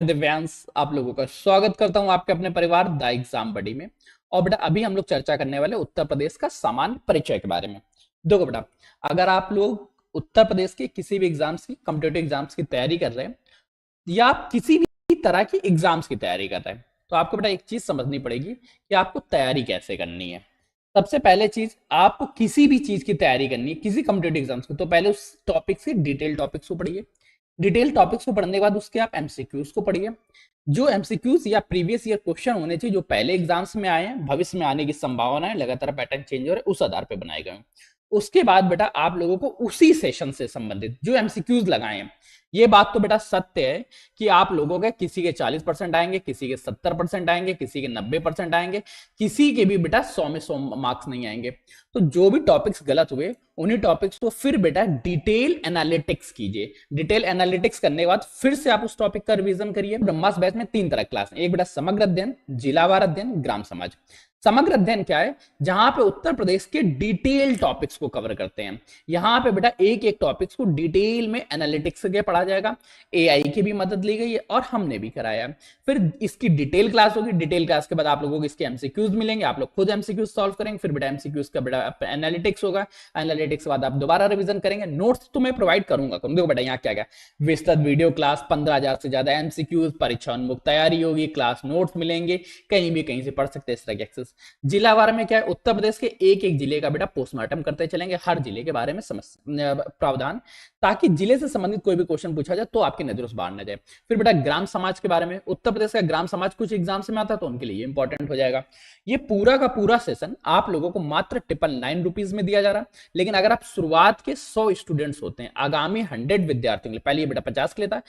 दिव्यांश, आप लोगों का स्वागत करता हूं आपके अपने परिवार द एग्जाम बडी में। और बेटा अभी हम लोग चर्चा करने वाले उत्तर प्रदेश का सामान्य परिचय के बारे में। देखो बेटा, अगर आप लोग उत्तर प्रदेश के किसी भी एग्जाम्स की कॉम्पिटेटिव एग्जाम्स की तैयारी कर रहे हैं या आप किसी भी तरह की एग्जाम्स की तैयारी कर रहे हैं, तो आपको बेटा एक चीज समझनी पड़ेगी कि आपको तैयारी कैसे करनी है। सबसे पहले चीज, आपको किसी भी चीज की तैयारी करनी है, किसी कॉम्पिटेटिव एग्जाम्स की, तो पहले उस टॉपिक से डिटेल टॉपिक्स को पढ़िए। डिटेल टॉपिक्स को पढ़ने के बाद उसके आप एमसीक्यूज को पढ़िए। जो एमसीक्यूज या प्रीवियस ईयर क्वेश्चन होने चाहिए, जो पहले एग्जाम्स में आए हैं, भविष्य में आने की संभावना है, लगातार पैटर्न चेंज हो रहे हैं, उस आधार पर बनाए गए हैं। उसके बाद बेटा आप लोगों को उसी सेशन से संबंधित जो एमसीक्यूज लगाए हैं, ये बात तो बेटा सत्य है कि आप लोगों के किसी के 40% आएंगे, किसी के 70% आएंगे, किसी के 90% आएंगे, किसी के भी बेटा 100 में 100 मार्क्स नहीं आएंगे। तो जो भी टॉपिक्स गलत हुए, उन्हीं टॉपिक्स को फिर बेटा डिटेल एनालिटिक्स कीजिए। डिटेल एनालिटिक्स करने के बाद फिर से आप उस टॉपिक का रिवीजन करिए। ब्रह्मास्त्र बैच में 3 तरह क्लास है, एक बेटा समग्र अध्ययन, जिलावार अध्ययन, ग्राम समाज। समग्र अध्ययन क्या है? जहां पे उत्तर प्रदेश के डिटेल टॉपिक्स को कवर करते हैं। यहां पे बेटा एक एक टॉपिक्स को डिटेल में एनालिटिक्स के पढ़ा जाएगा। एआई की भी मदद ली गई है और हमने भी कराया। फिर इसकी डिटेल क्लास होगी। डिटेल क्लास के बाद आप लोगों को इसके एमसीक्यूज मिलेंगे, आप लोग खुद एमसीक्यूज सॉल्व करेंगे। फिर बेटा एमसीक्यूज का बेटा एनालिटिक्स होगा। एनालिटिक्स के बाद आप दोबारा रिवीजन करेंगे। नोट्स तो मैं प्रोवाइड करूंगा। देखो बेटा यहाँ क्या क्या विस्तृत वीडियो क्लास, 15,000 से ज्यादा एमसीक्यूज, परीक्षा उन्मुख तैयारी होगी, क्लास नोट्स मिलेंगे, कहीं भी कहीं से पढ़ सकते हैं इस तरह के एक्सेस। जिलावार में क्या है? उत्तर प्रदेश के एक एक जिले का बेटा पोस्टमार्टम करते चलेंगे, हर जिले के बारे में समझ प्रावधान, ताकि जिले से संबंधित कोई भी क्वेश्चन पूछा जाए तो आपकी नजरों से बाहर न जाए। फिर बेटा ग्राम समाज के बारे में, उत्तर प्रदेश का ग्राम समाज कुछ एग्जाम्स में आता है तो उनके लिए इंपॉर्टेंट हो जाएगा। ये पूरा का पूरा सेशन आप लोगों को मात्र 999 में दिया जा रहा है। लेकिन अगर आप शुरुआत के 100 स्टूडेंट्स होते हैं, आगामी 100 विद्यार्थियों के लिए, पहले ये बेटा 50 के लिए था,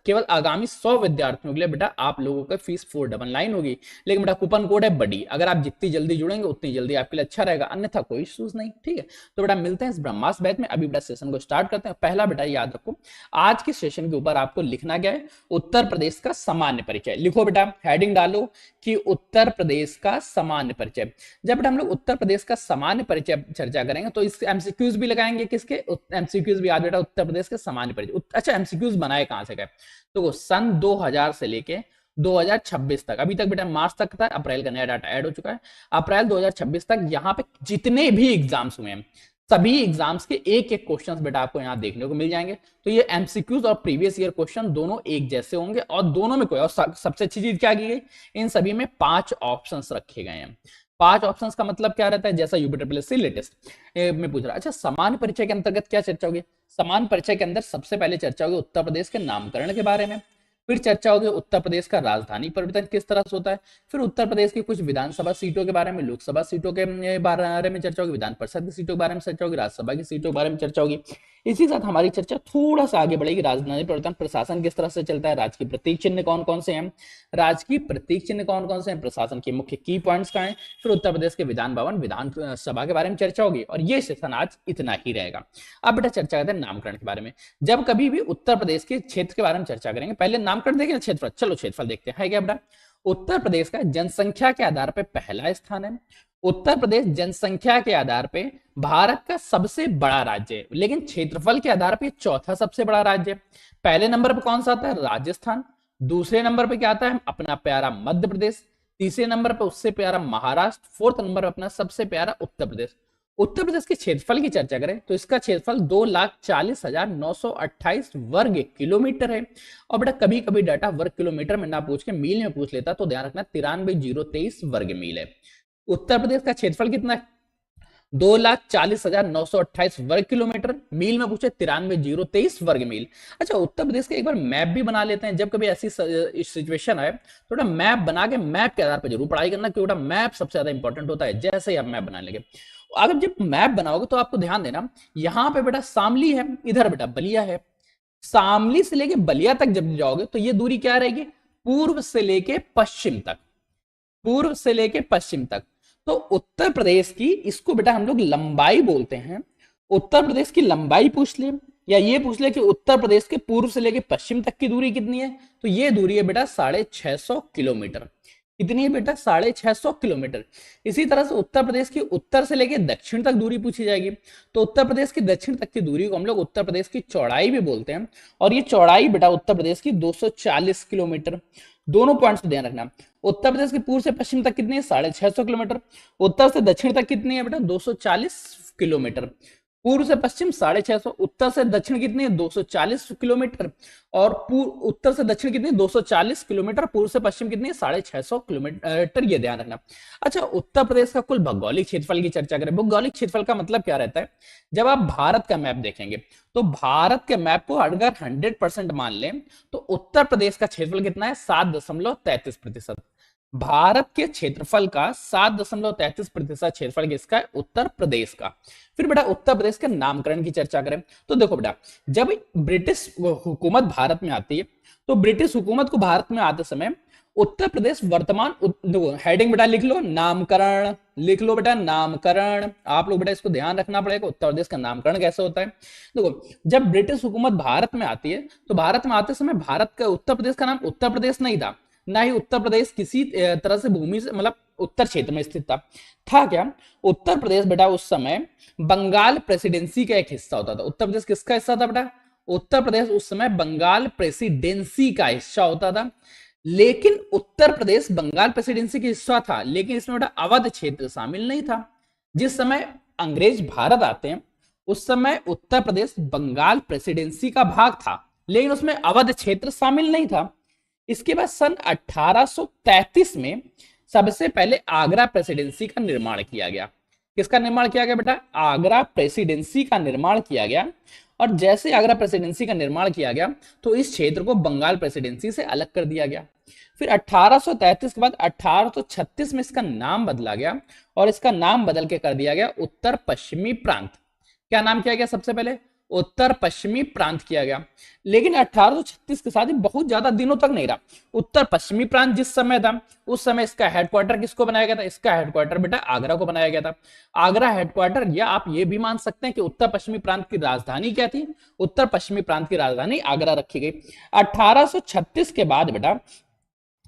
केवल आगामी 100 विद्यार्थियों के लिए बेटा आप लोगों का फीस 499 होगी। लेकिन बेटा कूपन कोड है बड़ी, अगर आप जितनी जल्दी जुड़ेंगे उतनी जल्दी आपके लिए अच्छा रहेगा, अन्यथा कोई इश्यूज नहीं। ठीक है, तो बेटा मिलते हैं इस ब्रह्मास्त्र बैच में। अभी बेटा सेशन को स्टार्ट करते हैं। पहला बेटा याद रखो, आज के सेशन के ऊपर आपको लिखना क्या है? उत्तर प्रदेश का सामान्य परिचय। लिखो बेटा, हेडिंग डालो कि उत्तर प्रदेश का सामान्य परिचय। जब बेटा हम लोग उत्तर प्रदेश का सामान्य परिचय चर्चा करेंगे तो इस एमसीक्यूज भी लगाएंगे। किसके एमसीक्यूज भी? आज बेटा उत्तर प्रदेश के सामान्य परिचय। अच्छा, एमसीक्यूज बनाए कहां से गए? तो सन 2000 से लेके 2026 तक, अभी तक बेटा मार्च तक था, अप्रैल का नया डाटा ऐड हो चुका है। अप्रैल 2026 तक यहाँ पे जितने भी एग्जाम्स हुए हैं, सभी एग्जाम्स के एक एक क्वेश्चंस बेटा आपको यहाँ देखने को मिल जाएंगे। तो ये एमसीक्यूज और प्रीवियस ईयर क्वेश्चन दोनों एक जैसे होंगे और दोनों में कोई, और सबसे अच्छी चीज क्या की गई, इन सभी में 5 ऑप्शंस रखे गए हैं। 5 ऑप्शंस का मतलब क्या रहता है? जैसा यूपीट्रिपल लेटेस्ट में पूछ रहा है। अच्छा, समान परिचय के अंतर्गत क्या चर्चा होगी? समान परिचय के अंदर सबसे पहले चर्चा होगी उत्तर प्रदेश के नामकरण के बारे में। फिर चर्चा होगी उत्तर प्रदेश का राजधानी परिवर्तन किस तरह से होता है। फिर उत्तर प्रदेश की कुछ विधानसभा सीटों के बारे में, लोकसभा सीटों के बारे में चर्चा होगी, विधान परिषद की सीटों के बारे में चर्चा होगी, राज्यसभा की सीटों के बारे में चर्चा होगी। इसी साथ हमारी चर्चा थोड़ा सा आगे बढ़ेगी, राजधानी परिवर्तन प्रशासन किस तरह से चलता है, राजकीय प्रतीक चिन्ह कौन कौन से हैं, राजकीय प्रतीक चिन्ह कौन कौन से हैं, प्रशासन के मुख्य की पॉइंट्स क्या हैं। फिर उत्तर प्रदेश के विधान भवन, विधान सभा के बारे में चर्चा होगी। और ये सेशन आज इतना ही रहेगा। अब बेटा चर्चा करते हैं नामकरण के बारे में। जब कभी भी उत्तर प्रदेश के क्षेत्र के बारे में चर्चा करेंगे, पहले नामकरण देखें, क्षेत्रफल। चलो क्षेत्रफल देखते हैं, है क्या बेटा? उत्तर प्रदेश का जनसंख्या के आधार पर पहला स्थान है। उत्तर प्रदेश जनसंख्या के आधार पे भारत का सबसे बड़ा राज्य है, लेकिन क्षेत्रफल के आधार पे चौथा सबसे बड़ा राज्य है। पहले नंबर पे कौन सा आता है? राजस्थान। दूसरे नंबर पे क्या आता है? अपना प्यारा मध्य प्रदेश। तीसरे नंबर पे उससे प्यारा महाराष्ट्र। फोर्थ नंबर पे अपना सबसे प्यारा उत्तर प्रदेश। उत्तर प्रदेश के क्षेत्रफल की चर्चा करें तो इसका क्षेत्रफल 2,40,928 वर्ग किलोमीटर है। और बेटा कभी कभी डाटा वर्ग किलोमीटर में ना पूछ के मील में पूछ लेता, तो ध्यान रखना 93,023 वर्ग मील है। उत्तर प्रदेश का क्षेत्रफल कितना है? 2,40,928 वर्ग किलोमीटर। मील में पूछे 93,023 वर्ग मील। अच्छा, उत्तर प्रदेश का एक बार मैप भी बना लेते हैं। जब कभी ऐसी सिचुएशन आए तो मैप बना के मैप के आधार पर जरूर पढ़ाई करना, क्योंकि मैप सबसे ज्यादा इंपॉर्टेंट होता है। जैसे ही आप मैप बना लेंगे, अगर जब मैप बनाओगे तो आपको ध्यान देना, यहां पे बेटा शामली है, इधर बेटा बलिया है। शामली से लेके बलिया तक जब जाओगे तो ये दूरी क्या रहेगी? पूर्व से लेके पश्चिम तक। पूर्व से लेके पश्चिम तक। तो उत्तर प्रदेश की, इसको बेटा हम लोग लंबाई बोलते हैं। उत्तर प्रदेश की लंबाई पूछ ले, या ये पूछ ले कि उत्तर प्रदेश के पूर्व से लेके पश्चिम तक की दूरी कितनी है, तो ये दूरी है बेटा 650 किलोमीटर। कितनी है बेटा? 650 किलोमीटर। इसी तरह से उत्तर प्रदेश की उत्तर से लेकर दक्षिण तक दूरी पूछी जाएगी, तो उत्तर प्रदेश की दक्षिण तक की दूरी को हम लोग उत्तर प्रदेश की चौड़ाई भी बोलते हैं, और ये चौड़ाई बेटा उत्तर प्रदेश की 240 किलोमीटर। दोनों पॉइंट्स ध्यान रखना। उत्तर प्रदेश की पूर्व से पश्चिम तक कितनी है? 650 किलोमीटर। उत्तर से दक्षिण तक कितनी है बेटा? 240 किलोमीटर। पूर्व से पश्चिम 650, उत्तर से दक्षिण कितनी है? 240 किलोमीटर। और पूर्व उत्तर से दक्षिण कितनी? 240 किलोमीटर। पूर्व से पश्चिम कितनी है? 650 किलोमीटर। ये ध्यान रखना। अच्छा, उत्तर प्रदेश का कुल भौगोलिक क्षेत्रफल की चर्चा करें। भौगोलिक क्षेत्रफल का मतलब क्या रहता है? जब आप भारत का मैप देखेंगे तो भारत के मैप को अगर 100% मान लें तो उत्तर प्रदेश का क्षेत्रफल कितना है? 7.33%। भारत के क्षेत्रफल का 7.33% क्षेत्रफल किसका है? उत्तर प्रदेश का। फिर बेटा उत्तर प्रदेश के नामकरण की चर्चा करें तो देखो बेटा, जब ब्रिटिश हुकूमत भारत में आती है तो ब्रिटिश हुकूमत को भारत में आते समय उत्तर प्रदेश वर्तमान हेडिंग बेटा लिख लो, नामकरण लिख लो बेटा, नामकरण। आप लोग बेटा इसको ध्यान रखना पड़ेगा, उत्तर प्रदेश का नामकरण कैसे होता है। देखो, जब ब्रिटिश हुकूमत भारत में आती है तो भारत में आते समय भारत का उत्तर प्रदेश का नाम उत्तर प्रदेश नहीं था, ना ही उत्तर प्रदेश किसी तरह से भूमि से मतलब उत्तर क्षेत्र में स्थित था क्या? उत्तर प्रदेश बेटा उस समय बंगाल प्रेसिडेंसी का एक हिस्सा होता था। उत्तर प्रदेश किसका हिस्सा था बेटा? उत्तर प्रदेश उस समय बंगाल प्रेसिडेंसी का हिस्सा होता था। लेकिन उत्तर प्रदेश बंगाल प्रेसिडेंसी का हिस्सा था, लेकिन इसमें बेटा अवध क्षेत्र शामिल नहीं था। जिस समय अंग्रेज भारत आते हैं उस समय उत्तर प्रदेश बंगाल प्रेसिडेंसी का भाग था, लेकिन उसमें अवध क्षेत्र शामिल नहीं था। इसके बाद सन 1833 में सबसे पहले आगरा प्रेसिडेंसी का निर्माण किया गया। किसका निर्माण किया गया बेटा? आगरा प्रेसिडेंसी का निर्माण किया गया। और जैसे आगरा प्रेसिडेंसी का निर्माण किया गया तो इस क्षेत्र को बंगाल प्रेसिडेंसी से अलग कर दिया गया। फिर 1833 के बाद 1836 में इसका नाम बदला गया और इसका नाम बदल के कर दिया गया उत्तर पश्चिमी प्रांत। क्या नाम किया गया? सबसे पहले उत्तर पश्चिमी प्रांत किया गया। लेकिन 1836 के साथ ही बहुत ज्यादा दिनों तक नहीं रहा। उत्तर पश्चिमी प्रांत जिस समय था उस समय इसका हेडक्वार्टर किसको बनाया गया था? इसका हेडक्वार्टर बेटा आगरा को बनाया गया था। आगरा हेडक्वार्टर, या आप ये भी मान सकते हैं कि उत्तर पश्चिमी प्रांत की राजधानी क्या थी? उत्तर पश्चिमी प्रांत की राजधानी आगरा रखी गई। 1836 के बाद बेटा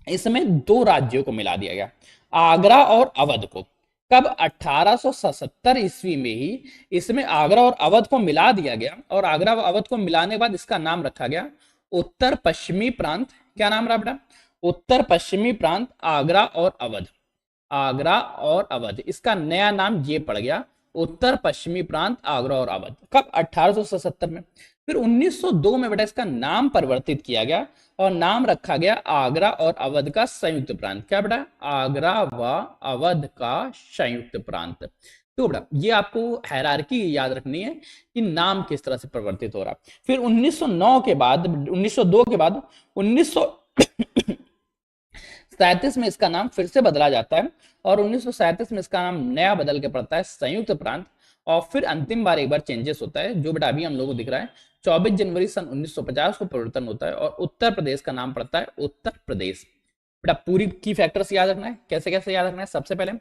इसमें दो राज्यों को मिला दिया गया, आगरा और अवध को। कब? 1877 ईस्वी में ही इसमें आगरा और अवध को मिला दिया गया, और आगरा और अवध को मिलाने के बाद इसका नाम रखा गया उत्तर पश्चिमी प्रांत। क्या नाम रहा बेटा? उत्तर पश्चिमी प्रांत, आगरा और अवध। आगरा और अवध, इसका नया नाम ये पड़ गया उत्तर पश्चिमी प्रांत, आगरा और अवध। कब? 1877 में। फिर 1902 में बेटा इसका नाम परिवर्तित किया गया और नाम रखा गया आगरा और अवध का संयुक्त प्रांत। क्या बेटा? आगरा व अवध का संयुक्त प्रांत। तो बेटा ये आपको हायरार्की याद रखनी है कि नाम किस तरह से परिवर्तित हो रहा। फिर 1909 के बाद, 1902 के बाद 1937 में इसका नाम फिर से बदला जाता है और 1937 में इसका नाम नया बदल के पड़ता है संयुक्त प्रांत। और फिर अंतिम बार एक बार चेंजेस होता है, जो बेटा अभी हम लोगों को दिख रहा है। 24 जनवरी सन 1950 को परिवर्तन होता है और उत्तर प्रदेश का नाम पड़ता है उत्तर प्रदेश। बेटा पूरी की फैक्टर्स याद रखना है। कैसे कैसे याद रखना है? सबसे पहले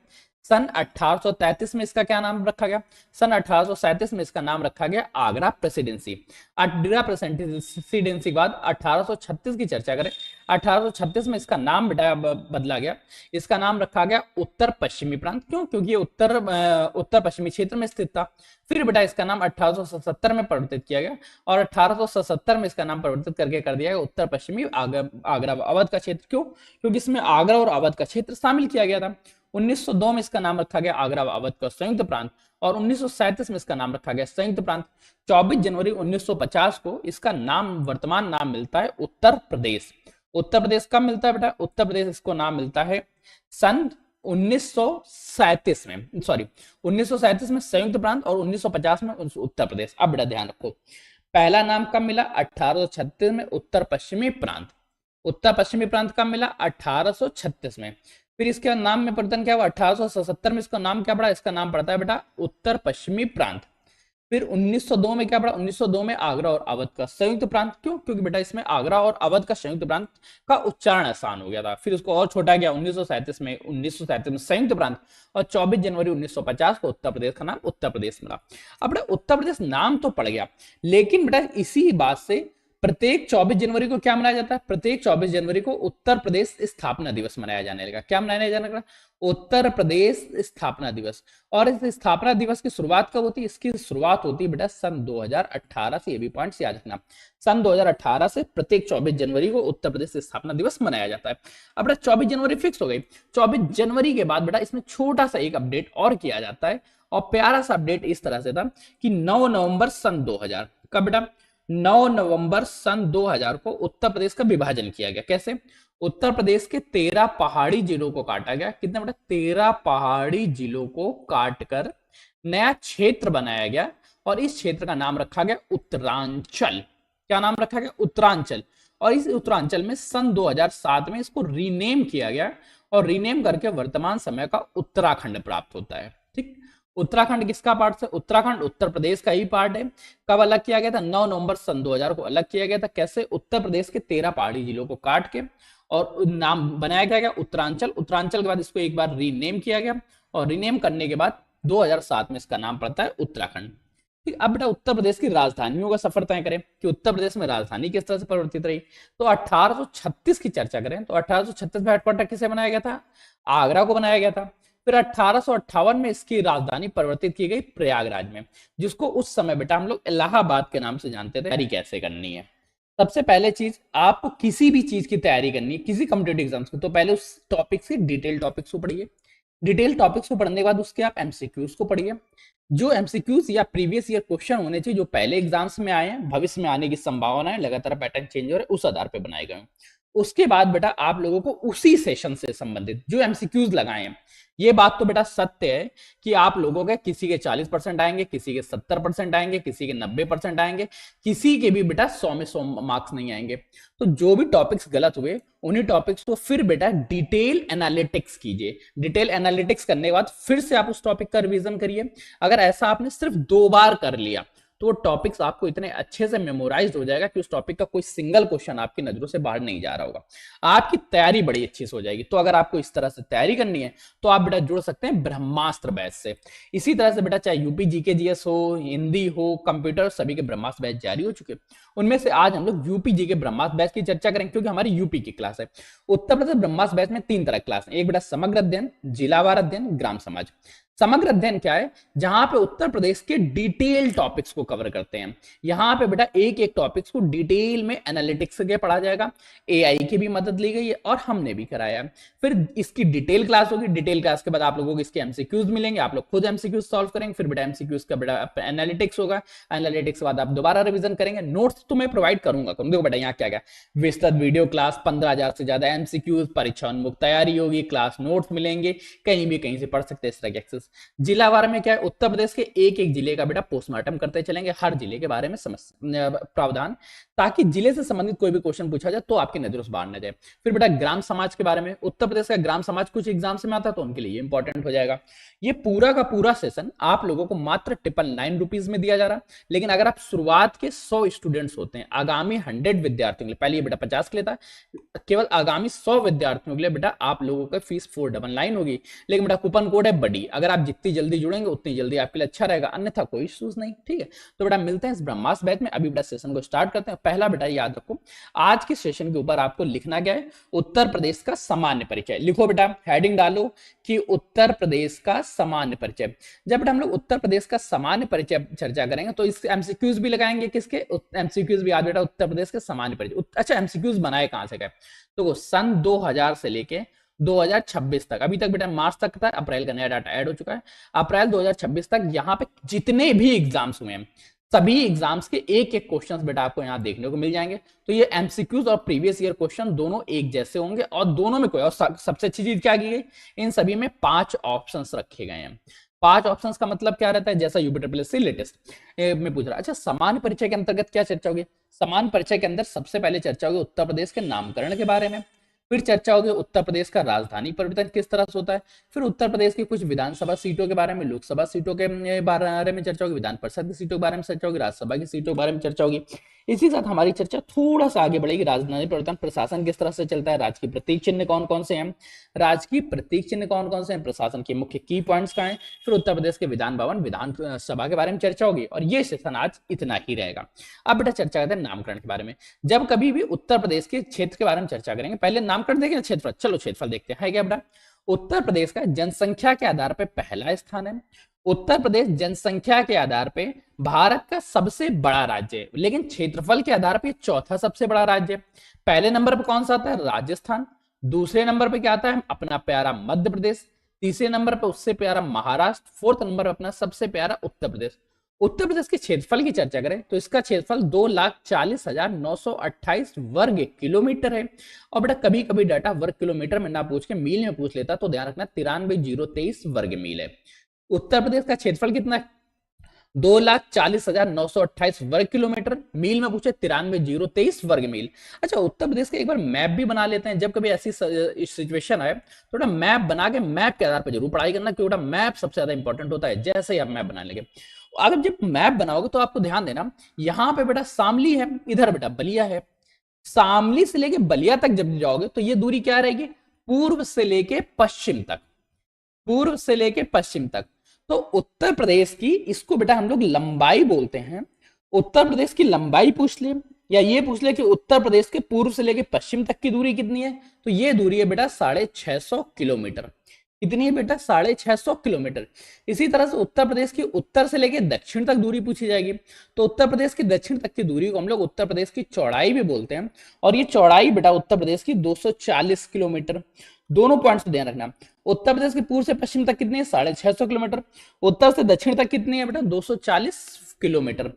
सन 1833 में इसका क्या नाम रखा गया? सन 1837 में इसका नाम रखा गया आगरा प्रेसिडेंसी। आगरा प्रेसिडेंसी के बाद 1836 की चर्चा करें। 1836 में इसका नाम बेटा बदला गया, इसका नाम रखा गया उत्तर पश्चिमी प्रांत। क्यों? क्योंकि ये उत्तर पश्चिमी क्षेत्र में स्थित था। फिर बेटा इसका नाम 1877 में परिवर्तित किया गया और 1877 में इसका नाम परिवर्तित करके कर दिया गया उत्तर पश्चिमी आगरा अवध का क्षेत्र। क्यों? क्योंकि इसमें आगरा और अवध का क्षेत्र शामिल किया गया था। 1902 में इसका नाम रखा गया आगरा व अवध का संयुक्त प्रांत और 1937 में इसका नाम रखा गया संयुक्त प्रांत। 24 जनवरी 1950 को इसका नाम, वर्तमान नाम मिलता है उत्तर प्रदेश। उत्तर प्रदेश कब मिलता है बेटा? उत्तर प्रदेश इसको नाम मिलता है सन 1937 में, सॉरी 1937 में संयुक्त प्रांत और 1950 में उत्तर प्रदेश। अब बेटा ध्यान रखो, पहला नाम कब मिला? 1836 में उत्तर पश्चिमी प्रांत। उत्तर पश्चिमी प्रांत कब मिला? 1836 में। फिर इसके नाम में परिवर्तन क्या हुआ? 1877 में इसका नाम क्या पड़ा? इसका नाम पड़ता है बेटा उत्तर पश्चिमी प्रांत। फिर 1902 में क्या पड़ा? 1902 में आगरा और अवध का संयुक्त प्रांत। क्यों? क्योंकि बेटा इसमें आगरा और अवध का संयुक्त प्रांत का उच्चारण आसान हो गया था। फिर उसको और छोटा गया 1937 में संयुक्त प्रांत और 24 जनवरी 1950 को उत्तर प्रदेश का नाम उत्तर प्रदेश मिला। अब बेटा उत्तर प्रदेश नाम तो पड़ गया, लेकिन बेटा इसी बात से प्रत्येक 24 जनवरी को क्या मनाया जाता है? प्रत्येक 24 जनवरी को उत्तर प्रदेश स्थापना दिवस मनाया जाने लगा। क्या मनाया जाने लगा? उत्तर प्रदेश स्थापना दिवस। और इस स्थापना दिवस की शुरुआत कब होती है? इसकी शुरुआत होती है बेटा सन 2018 से। ये भी पॉइंट्स याद रखना, सन 2018 से प्रत्येक 24 जनवरी को उत्तर प्रदेश स्थापना दिवस मनाया जाता है। अब बेटा 24 जनवरी फिक्स हो गई। 24 जनवरी के बाद बेटा इसमें छोटा सा एक अपडेट और किया जाता है, और प्यारा सा अपडेट इस तरह से था कि 9 नवंबर सन 2000, कब बेटा? 9 नवंबर सन 2000 को उत्तर प्रदेश का विभाजन किया गया। कैसे? उत्तर प्रदेश के 13 पहाड़ी जिलों को काटा गया। कितना बेटा? 13 पहाड़ी जिलों को काटकर नया क्षेत्र बनाया गया, और इस क्षेत्र का नाम रखा गया उत्तरांचल। क्या नाम रखा गया? उत्तरांचल। और इस उत्तरांचल में सन 2007 में इसको रीनेम किया गया, और रीनेम करके वर्तमान समय का उत्तराखंड प्राप्त होता है। ठीक, उत्तराखंड किसका पार्ट है? उत्तराखंड उत्तर प्रदेश का ही पार्ट है। कब अलग किया गया था? 9 नवंबर सन 2000 को अलग किया गया था। कैसे? उत्तर प्रदेश के 13 पहाड़ी जिलों को काट के और नाम बनाया गया उत्तरांचल। उत्तरांचल के बाद इसको एक बार रीनेम किया गया, और रीनेम करने के बाद 2007 में इसका नाम पड़ता है उत्तराखंड। ठीक, अब बेटा उत्तर प्रदेश की राजधानियों का सफर तय करें कि उत्तर प्रदेश में राजधानी किस तरह से परिवर्तित रही। तो 1836 की चर्चा करें तो 1836 में हेडक्वार्टर किसे बनाया गया था? आगरा को बनाया गया था। फिर 1858 में इसकी राजधानी परिवर्तित की गई प्रयागराज में, जिसको उस समय बेटा हम लोग इलाहाबाद के नाम से जानते थे। तैयारी कैसे करनी है? सबसे पहले चीज, आपको किसी भी चीज की तैयारी करनी है, किसी कॉम्पिटेटिव एग्जाम्स की, तो पहले उस टॉपिक से डिटेल टॉपिक्स को पढ़िए। डिटेल टॉपिक्स को पढ़ने के बाद उसके आप एमसीक्यूज को पढ़िए। जो एमसीक्यूज या प्रीवियस ईयर क्वेश्चन होने चाहिए, जो पहले एग्जाम्स में आए हैं, भविष्य में आने की संभावना है, लगातार पैटर्न चेंज हो रहा है, उस आधार पर बनाए गए। उसके बाद बेटा आप लोगों को उसी सेशन से संबंधित जो एमसीक्यूज लगाए हैं, ये बात तो बेटा सत्य है कि आप लोगों के किसी के 40% आएंगे, किसी के 70% आएंगे, किसी के 90% आएंगे, किसी के भी बेटा 100 में 100 मार्क्स नहीं आएंगे। तो जो भी टॉपिक्स गलत हुए, उन्हीं टॉपिक्स को फिर बेटा डिटेल एनालिटिक्स कीजिए। डिटेल एनालिटिक्स करने के बाद फिर से आप उस टॉपिक का रिवीजन करिए। अगर ऐसा आपने सिर्फ 2 बार कर लिया तो वो टॉपिक्स आपको इतने अच्छे से मेमोराइज हो जाएगा कि उस टॉपिक का कोई सिंगल क्वेश्चन आपकी नजरों से बाहर नहीं जा रहा होगा। आपकी तैयारी बड़ी अच्छी से हो जाएगी। तो अगर आपको इस तरह से तैयारी करनी है तो आप बेटा जुड़ सकते हैं ब्रह्मास्त्र बैच से। इसी तरह से बेटा चाहे यूपी जीके जीएस हो, हिंदी हो, कंप्यूटर, सभी के ब्रह्मास्त्र बैच जारी हो चुके। उनमें से आज हम लोग यूपी जीके ब्रह्मास्त्र बैच की चर्चा करेंगे, क्योंकि हमारी यूपी की क्लास है। उत्तर प्रदेश ब्रह्मास्त्र बैच में 3 तरह की क्लास है। एक बेटा समग्र अध्ययन, जिलावार अध्ययन, ग्राम समाज। समग्र अध्ययन क्या है? जहां पे उत्तर प्रदेश के डिटेल टॉपिक्स को कवर करते हैं। यहां पे बेटा एक एक टॉपिक्स को डिटेल में एनालिटिक्स के पढ़ा जाएगा। एआई की भी मदद ली गई है और हमने भी कराया। फिर इसकी डिटेल क्लास होगी। डिटेल क्लास के बाद आप लोगों को इसके एमसीक्यूज मिलेंगे, आप लोग खुद एमसीक्यूज सॉल्व करेंगे। फिर बेटा एमसीक्यूज का बेटा एनालिटिक्स होगा। एनालिटिक्स के बाद आप दोबारा रिवीजन करेंगे। नोट्स तो मैं प्रोवाइड करूंगा। देखो बेटा यहाँ क्या क्या विस्तृत वीडियो क्लास, 15,000 से ज्यादा एमसीक्यूज, परीक्षा उन्मुख तैयारी होगी, क्लास नोट्स मिलेंगे, कहीं भी कहीं से पढ़ सकते हैं इस तरह के एक्सेस। जिलावार में क्या है? उत्तर प्रदेश के एक एक जिले का बेटा पोस्टमार्टम करते चलेंगे, हर जिले के बारे में प्रावधान, ताकि जिले से संबंधित कोई भी क्वेश्चन पूछा जाए तो आपकी नजरों से बाहर न जाए। फिर बेटा ग्राम समाज के बारे में, उत्तर प्रदेश का ग्राम समाज कुछ एग्जाम्स में आता है तो उनके लिए इंपॉर्टेंट हो जाएगा। ये पूरा का पूरा सेशन आप लोगों को मात्र 999 रुपीज में दिया जा रहा है। लेकिन अगर आप शुरुआत के 100 स्टूडेंट्स होते हैं, आगामी 100 विद्यार्थियों के लिए, पहले ये बेटा 50 के लिए था, केवल आगामी 100 विद्यार्थियों के लिए बेटा आप लोगों का फीस 499 होगी। लेकिन बेटा कूपन कोड है बड़ी, अगर आप जितनी जल्दी जुड़ेंगे उतनी जल्दी आपके लिए अच्छा रहेगा, अन्यथा कोई इश्यूज नहीं। ठीक है, तो बेटा मिलते हैं इस ब्रह्मास्त्र बैच में। अभी बेटा सेशन को स्टार्ट करते हैं। पहला बेटा याद रखो, आज के सेशन के ऊपर आपको लिखना क्या है? उत्तर प्रदेश का सामान्य परिचय। लिखो बेटा, हेडिंग डालो कि उत्तर प्रदेश का सामान्य परिचय। जब बेटा हम लोग उत्तर प्रदेश का सामान्य परिचय चर्चा करेंगे तो इस एमसीक्यूज भी लगाएंगे। किसके एमसीक्यूज भी? आज बेटा उत्तर प्रदेश के सामान्य परिचय। अच्छा, एमसीक्यूज बनाए कहां से गए? तो सन 2000 से लेके 2026 तक, अभी तक बेटा मार्च तक था, अप्रैल का नया डाटा ऐड हो चुका है। अप्रैल 2026 तक यहाँ पे जितने भी एग्जाम्स हुए हैं, सभी एग्जाम्स के एक एक क्वेश्चंस बेटा आपको यहाँ देखने को मिल जाएंगे। तो ये एमसीक्यूज और प्रीवियस ईयर क्वेश्चन दोनों एक जैसे होंगे, और दोनों में कोई, और सबसे अच्छी चीज क्या की गई, इन सभी में 5 ऑप्शंस रखे गए हैं। 5 ऑप्शंस का मतलब क्या रहता है? जैसा यूपीट्रिपल लेटेस्ट में पूछ रहा। अच्छा, सामान्य परिचय के अंतर्गत क्या चर्चा होगी? सामान्य परिचय के अंदर सबसे पहले चर्चा होगी उत्तर प्रदेश के नामकरण के बारे में। फिर चर्चा होगी उत्तर प्रदेश का राजधानी परिवर्तन किस तरह से होता है। फिर उत्तर प्रदेश की कुछ विधानसभा सीटों के बारे में, लोकसभा सीटों के बारे में चर्चा होगी, विधान परिषद की सीटों के बारे में चर्चा होगी, राज्यसभा की सीटों के बारे में चर्चा होगी। इसी साथ हमारी चर्चा थोड़ा सा आगे बढ़ेगी। राजधानी परिवर्तन प्रशासन किस तरह से चलता है, राज्य की प्रतीक चिन्ह कौन कौन से हैं, राज्य की प्रतीक चिन्ह कौन कौन से हैं, प्रशासन के मुख्य की पॉइंट्स क्या हैं, फिर उत्तर प्रदेश के विधान भवन विधान सभा के बारे में चर्चा होगी। और ये सेशन आज इतना ही रहेगा। अब बेटा चर्चा करते हैं नामकरण के बारे में। जब कभी भी उत्तर प्रदेश के क्षेत्र के बारे में चर्चा करेंगे, पहले नामकरण देखें क्षेत्रफल। चलो क्षेत्रफल देखते हैं, है क्या बेटा। उत्तर प्रदेश का जनसंख्या के आधार पर पहला स्थान है। उत्तर प्रदेश जनसंख्या के आधार पे भारत का सबसे बड़ा राज्य है, लेकिन क्षेत्रफल के आधार पे चौथा सबसे बड़ा राज्य है। पहले नंबर पे कौन सा आता है, राजस्थान। दूसरे नंबर पे क्या आता है, अपना प्यारा मध्य प्रदेश। तीसरे नंबर पे उससे प्यारा महाराष्ट्र। फोर्थ नंबर पे अपना सबसे प्यारा उत्तर प्रदेश। उत्तर प्रदेश के क्षेत्रफल की चर्चा करें तो इसका क्षेत्रफल 2,40,928 वर्ग किलोमीटर है। और बेटा कभी कभी डाटा वर्ग किलोमीटर में ना पूछ के मील में पूछ लेता, तो ध्यान रखना 93,023 वर्ग मील है। उत्तर प्रदेश का क्षेत्रफल कितना है, 2,40,928 वर्ग किलोमीटर। मील में पूछे 93,023 वर्ग मील। अच्छा उत्तर प्रदेश का एक बार मैप भी बना लेते हैं, जब कभी ऐसी सिचुएशन आए तो मैप बना के मैप के आधार पर जरूर पढ़ाई करना, क्योंकि मैप सबसे ज्यादा इंपॉर्टेंट होता है। जैसे ही आप मैप बना लेंगे, अगर जब मैप बनाओगे तो आपको ध्यान देना, यहाँ पे बेटा शामली है, इधर बेटा बलिया है। शामली से लेके बलिया तक जब जाओगे तो ये दूरी क्या रहेगी, पूर्व से लेके पश्चिम तक। पूर्व से लेके पश्चिम तक। तो उत्तर प्रदेश की, इसको बेटा हम लोग लंबाई बोलते हैं। उत्तर प्रदेश की लंबाई पूछ ले, या ये पूछ ले कि उत्तर प्रदेश के पूर्व से लेके पश्चिम तक की दूरी कितनी है, तो ये दूरी है बेटा 650 किलोमीटर। कितनी है बेटा, 650 किलोमीटर। इसी तरह से उत्तर प्रदेश की उत्तर से लेके दक्षिण तक दूरी पूछी जाएगी, तो उत्तर प्रदेश की दक्षिण तक की दूरी को हम लोग उत्तर प्रदेश की चौड़ाई भी बोलते हैं। और ये चौड़ाई बेटा उत्तर प्रदेश की 240 किलोमीटर। दोनों पॉइंट्स ध्यान रखना। उत्तर प्रदेश के पूर्व से पश्चिम तक कितनी है, 650 किलोमीटर। उत्तर से दक्षिण तक कितनी है बेटा, 240 किलोमीटर।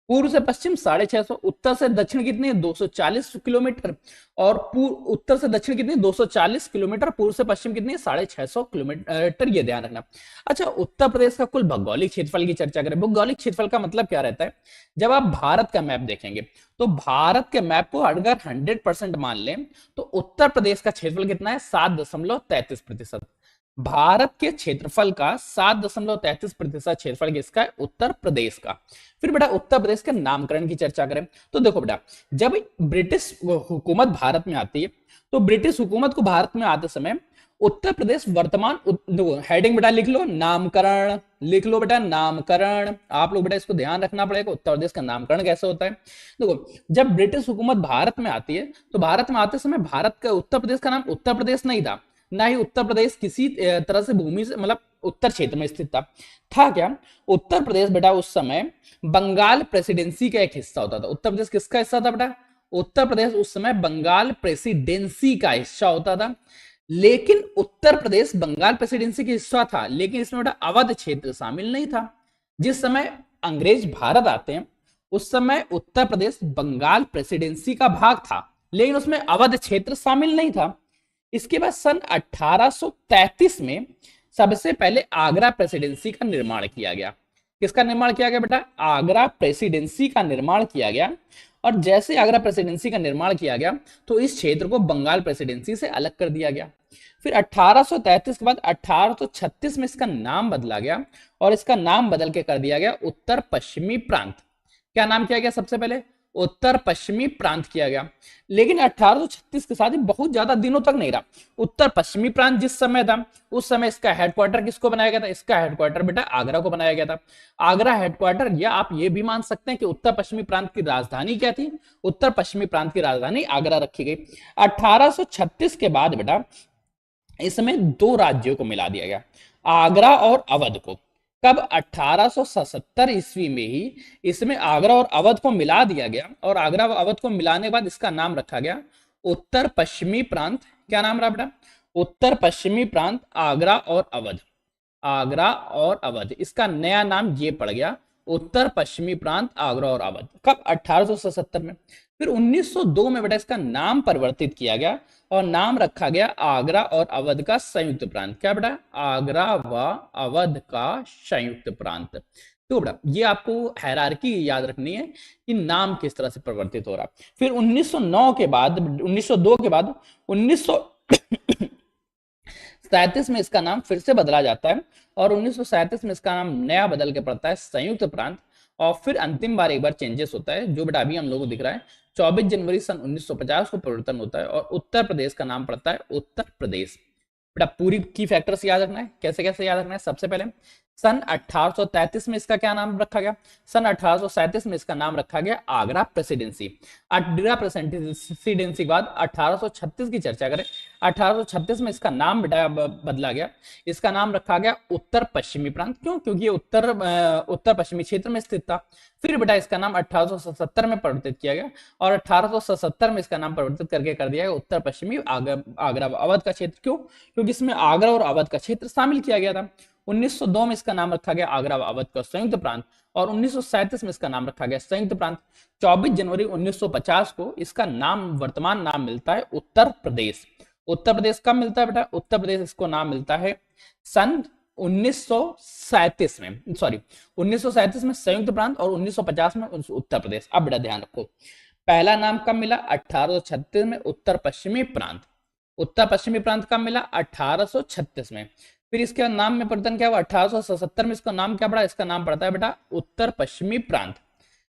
पूर्व से पश्चिम 650, उत्तर से दक्षिण कितनी है, 240 किलोमीटर। और उत्तर से दक्षिण कितनी, 240 किलोमीटर। पूर्व से पश्चिम कितनी है, 650 किलोमीटर। ये ध्यान रखना। अच्छा उत्तर प्रदेश का कुल भौगोलिक क्षेत्रफल की चर्चा करें। भौगोलिक क्षेत्रफल का मतलब क्या रहता है, जब आप भारत का मैप देखेंगे तो भारत के मैप को अगर 100% मान लें तो उत्तर प्रदेश का क्षेत्रफल कितना है, 7.33%। भारत के क्षेत्रफल का 7.33% क्षेत्रफल किसका है, उत्तर प्रदेश का। फिर बेटा उत्तर प्रदेश के नामकरण की चर्चा करें तो देखो बेटा, जब ब्रिटिश हुकूमत भारत में आती है तो ब्रिटिश हुकूमत को भारत में आते समय उत्तर प्रदेश वर्तमान, हेडिंग बेटा लिख लो नामकरण, लिख लो बेटा नामकरण। आप लोग बेटा इसको ध्यान रखना पड़ेगा, उत्तर प्रदेश का नामकरण कैसे होता है। देखो जब ब्रिटिश हुकूमत भारत में आती है तो भारत में आते समय भारत का, उत्तर प्रदेश का नाम उत्तर प्रदेश नहीं था, ना ही उत्तर प्रदेश किसी तरह से भूमि से, मतलब उत्तर क्षेत्र में स्थित था क्या, उत्तर प्रदेश बेटा उस समय बंगाल प्रेसिडेंसी का एक हिस्सा होता था। उत्तर प्रदेश किसका हिस्सा था बेटा, उत्तर प्रदेश उस समय बंगाल प्रेसिडेंसी का हिस्सा होता था। लेकिन उत्तर प्रदेश बंगाल प्रेसिडेंसी का हिस्सा था, लेकिन इसमें बेटा अवध क्षेत्र शामिल नहीं था। जिस समय अंग्रेज भारत आते हैं उस समय उत्तर प्रदेश बंगाल प्रेसिडेंसी का भाग था, लेकिन उसमें अवध क्षेत्र शामिल नहीं था। इसके बाद सन 1833 में सबसे पहले आगरा प्रेसिडेंसी का निर्माण किया गया। किसका निर्माण किया गया बेटा, आगरा प्रेसिडेंसी का निर्माण किया गया। और जैसे आगरा प्रेसिडेंसी का निर्माण किया गया तो इस क्षेत्र को बंगाल प्रेसिडेंसी से अलग कर दिया गया। फिर 1833 के बाद 1836 में इसका नाम बदला गया और इसका नाम बदल के कर दिया गया उत्तर पश्चिमी प्रांत। क्या नाम किया गया, सबसे पहले उत्तर पश्चिमी प्रांत किया गया। लेकिन 1836 के साथ ही बहुत ज्यादा दिनों तक नहीं रहा। उत्तर पश्चिमी प्रांत जिस समय था उस समय इसका हेडक्वार्टर किसको बनाया गया था, इसका हेडक्वार्टर बेटा आगरा को बनाया गया था। आगरा हेडक्वार्टर, या आप ये भी मान सकते हैं कि उत्तर पश्चिमी प्रांत की राजधानी क्या थी, उत्तर पश्चिमी प्रांत की राजधानी आगरा रखी गई। 1836 के बाद बेटा इसमें दो राज्यों को मिला दिया गया, आगरा और अवध को। कब, 1877 ईस्वी में ही इसमें आगरा और अवध को मिला दिया गया। और आगरा और अवध को मिलाने के बाद इसका नाम रखा गया उत्तर पश्चिमी प्रांत। क्या नाम रहा बेटा, उत्तर पश्चिमी प्रांत, आगरा और अवध। आगरा और अवध, इसका नया नाम ये पड़ गया उत्तर पश्चिमी प्रांत, आगरा और अवध। कब, 1877 में। फिर 1902 में बेटा इसका नाम परिवर्तित किया गया और नाम रखा गया आगरा और अवध का संयुक्त प्रांत। क्या बेटा, आगरा व अवध का संयुक्त प्रांत। तो बेटा ये आपको हायरार्की याद रखनी है कि नाम किस तरह से परिवर्तित हो रहा। फिर 1909 के बाद, 1902 के बाद 1937 में इसका नाम फिर से बदला जाता है और 1937 में इसका नाम नया बदल के पड़ता है संयुक्त प्रांत। और फिर अंतिम बार एक बार चेंजेस होता है, जो बेटा अभी हम लोग को दिख रहा है 24 जनवरी सन 1950 को परिवर्तन होता है और उत्तर प्रदेश का नाम पड़ता है उत्तर प्रदेश। बेटा पूरी की फैक्टर्स याद रखना है। कैसे कैसे याद रखना है? सबसे पहले सन 1833 में इसका क्या नाम रखा गया? सन 1837 में इसका नाम रखा गया आगरा प्रेसिडेंसी। आगरा प्रेसिडेंसी के बाद 1836 की चर्चा करें, 1836 में इसका नाम बेटा बदला गया, इसका नाम रखा गया उत्तर पश्चिमी प्रांत। क्यों? क्योंकि ये उत्तर पश्चिमी क्षेत्र में स्थित था। फिर बेटा इसका नाम 1877 में परिवर्तित किया गया और 1877 में इसका नाम परिवर्तित करके कर दिया गया उत्तर पश्चिमी आगरा अवध का क्षेत्र। क्यों? क्योंकि इसमें आगरा और अवध का क्षेत्र शामिल किया गया था। 1902 में इसका नाम रखा गया आगरा अवध का संयुक्त प्रांत और 1937 में इसका नाम रखा गया संयुक्त प्रांत। 24 जनवरी 1950 को इसका नाम वर्तमान नाम मिलता है उत्तर प्रदेश। उत्तर प्रदेश कब मिलता है बेटा? उत्तर प्रदेश इसको नाम मिलता है सन 1937 में, सॉरी 1937 में संयुक्त प्रांत और 1950 में उत्तर प्रदेश। अब बेटा ध्यान रखो, पहला नाम कब मिला? 1836 में उत्तर पश्चिमी प्रांत। उत्तर पश्चिमी प्रांत कब मिला? 1836 में। फिर इसके नाम में परिवर्तन क्या हुआ? 1877 में इसका नाम क्या पड़ा? इसका नाम पड़ता है बेटा उत्तर पश्चिमी प्रांत।